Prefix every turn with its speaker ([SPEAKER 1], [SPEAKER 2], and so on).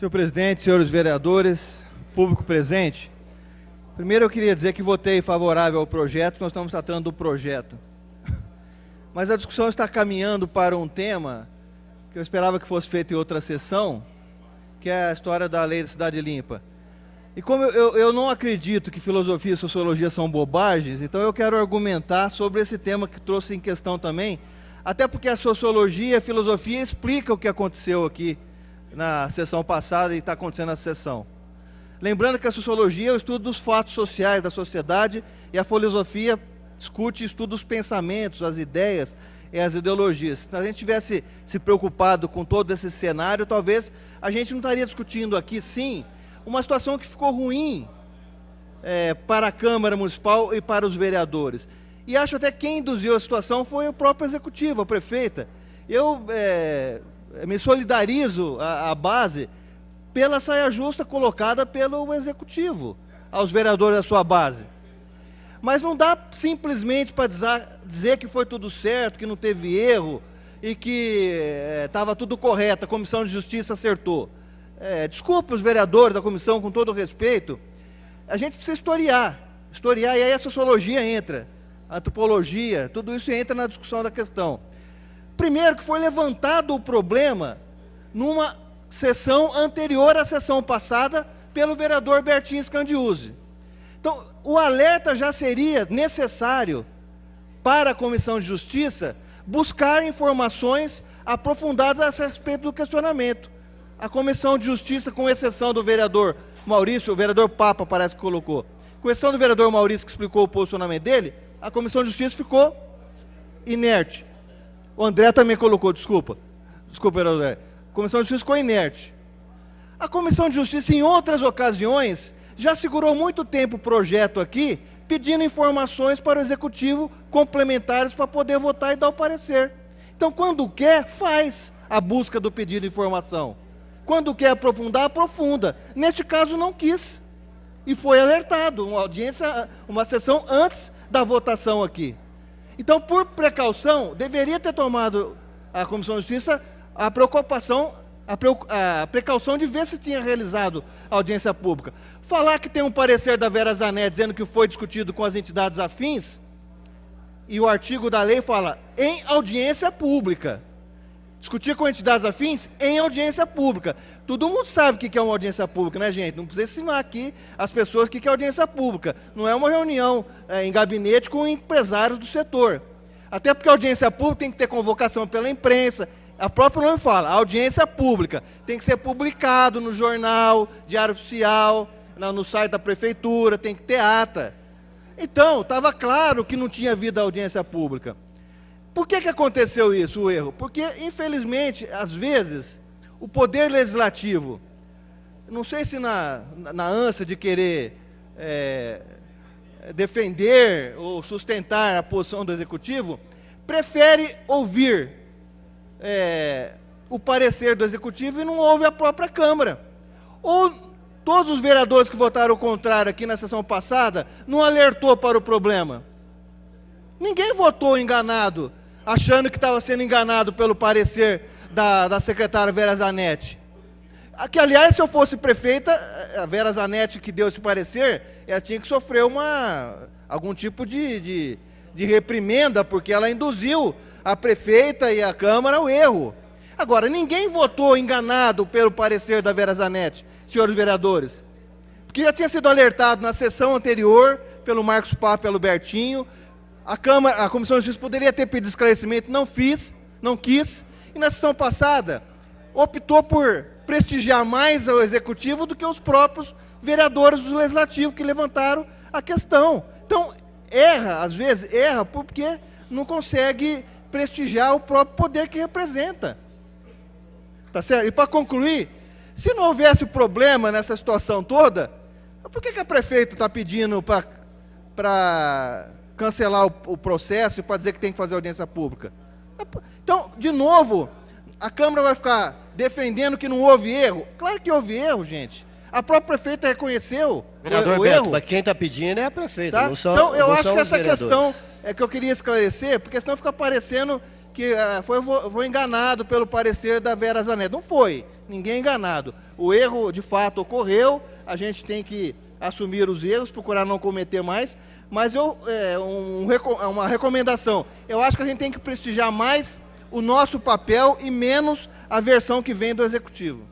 [SPEAKER 1] Senhor presidente, senhores vereadores, público presente, primeiro eu queria dizer que votei favorável ao projeto, nós estamos tratando do projeto. Mas a discussão está caminhando para um tema que eu esperava que fosse feito em outra sessão, que é a história da lei da cidade limpa. E como eu não acredito que filosofia e sociologia são bobagens, então eu quero argumentar sobre esse tema que trouxe em questão também, até porque a sociologia e a filosofia explicam o que aconteceu aqui na sessão passada e está acontecendo na sessão. Lembrando que a sociologia é o estudo dos fatos sociais da sociedade e a filosofia discute e estuda os pensamentos, as ideias e as ideologias. Se a gente tivesse se preocupado com todo esse cenário, talvez a gente não estaria discutindo aqui, sim, uma situação que ficou ruim para a Câmara Municipal e para os vereadores. E acho até que quem induziu a situação foi o próprio Executivo, a prefeita. Eu me solidarizo à base pela saia justa colocada pelo Executivo aos vereadores da sua base. Mas não dá simplesmente para dizer que foi tudo certo, que não teve erro e que estava tudo correto, a Comissão de Justiça acertou. Desculpe os vereadores da comissão, com todo o respeito, a gente precisa historiar, e aí a sociologia entra, a antropologia, tudo isso entra na discussão da questão. Primeiro que foi levantado o problema numa sessão anterior à sessão passada pelo vereador Bertin Scandiuzzi. Então, o alerta já seria necessário para a Comissão de Justiça buscar informações aprofundadas a respeito do questionamento. A Comissão de Justiça, com exceção do vereador Maurício, o vereador Papa parece que colocou, com exceção do vereador Maurício que explicou o posicionamento dele, a Comissão de Justiça ficou inerte. O André também colocou, desculpa, vereador André. A Comissão de Justiça ficou inerte. A Comissão de Justiça, em outras ocasiões, já segurou muito tempo o projeto aqui, pedindo informações para o Executivo complementares para poder votar e dar o parecer. Então, quando quer, faz a busca do pedido de informação. Quando quer aprofundar, aprofunda. Neste caso, não quis. E foi alertado, uma sessão antes da votação aqui. Então, por precaução, deveria ter tomado a Comissão de Justiça a precaução de ver se tinha realizado a audiência pública. Falar que tem um parecer da Vera Zanetti dizendo que foi discutido com as entidades afins, e o artigo da lei fala em audiência pública. Discutir com entidades afins em audiência pública. Todo mundo sabe o que é uma audiência pública, né, gente? Não precisa ensinar aqui as pessoas o que é audiência pública. Não é uma reunião em gabinete com empresários do setor. Até porque a audiência pública tem que ter convocação pela imprensa. A própria nome fala, audiência pública. Tem que ser publicado no jornal, diário oficial, no site da prefeitura, tem que ter ata. Então, estava claro que não tinha havido audiência pública. Por que aconteceu isso, o erro? Porque, infelizmente, às vezes, o Poder Legislativo, não sei se na ânsia de querer defender ou sustentar a posição do Executivo, prefere ouvir o parecer do Executivo e não ouve a própria Câmara. Ou todos os vereadores que votaram o contrário aqui na sessão passada não alertou para o problema. Ninguém votou enganado, achando que estava sendo enganado pelo parecer da secretária Vera Zanetti. Que, aliás, se eu fosse prefeita, a Vera Zanetti que deu esse parecer, ela tinha que sofrer algum tipo de reprimenda, porque ela induziu a prefeita e a Câmara ao erro. Agora, ninguém votou enganado pelo parecer da Vera Zanetti, senhores vereadores, porque já tinha sido alertado na sessão anterior pelo Marcos Papa e pelo Bertinho. A Comissão de Justiça poderia ter pedido esclarecimento, não quis, e na sessão passada optou por prestigiar mais o Executivo do que os próprios vereadores do Legislativo que levantaram a questão. Então, às vezes, porque não consegue prestigiar o próprio poder que representa. Tá certo? E para concluir, se não houvesse problema nessa situação toda, por que a prefeita está pedindo para cancelar o processo e para dizer que tem que fazer audiência pública? Então, de novo, a Câmara vai ficar defendendo que não houve erro? Claro que houve erro, gente. A própria prefeita reconheceu o erro.
[SPEAKER 2] Mas quem está pedindo é a prefeita,
[SPEAKER 1] tá?
[SPEAKER 2] não são.
[SPEAKER 1] Então, eu
[SPEAKER 2] não
[SPEAKER 1] acho
[SPEAKER 2] são
[SPEAKER 1] que
[SPEAKER 2] os
[SPEAKER 1] essa
[SPEAKER 2] vereadores.
[SPEAKER 1] questão é que eu queria esclarecer, porque senão fica parecendo que foi enganado pelo parecer da Vera Zanetti. Não foi, ninguém é enganado. O erro, de fato, ocorreu, a gente tem que assumir os erros, procurar não cometer mais, mas uma recomendação, eu acho que a gente tem que prestigiar mais o nosso papel e menos a versão que vem do Executivo.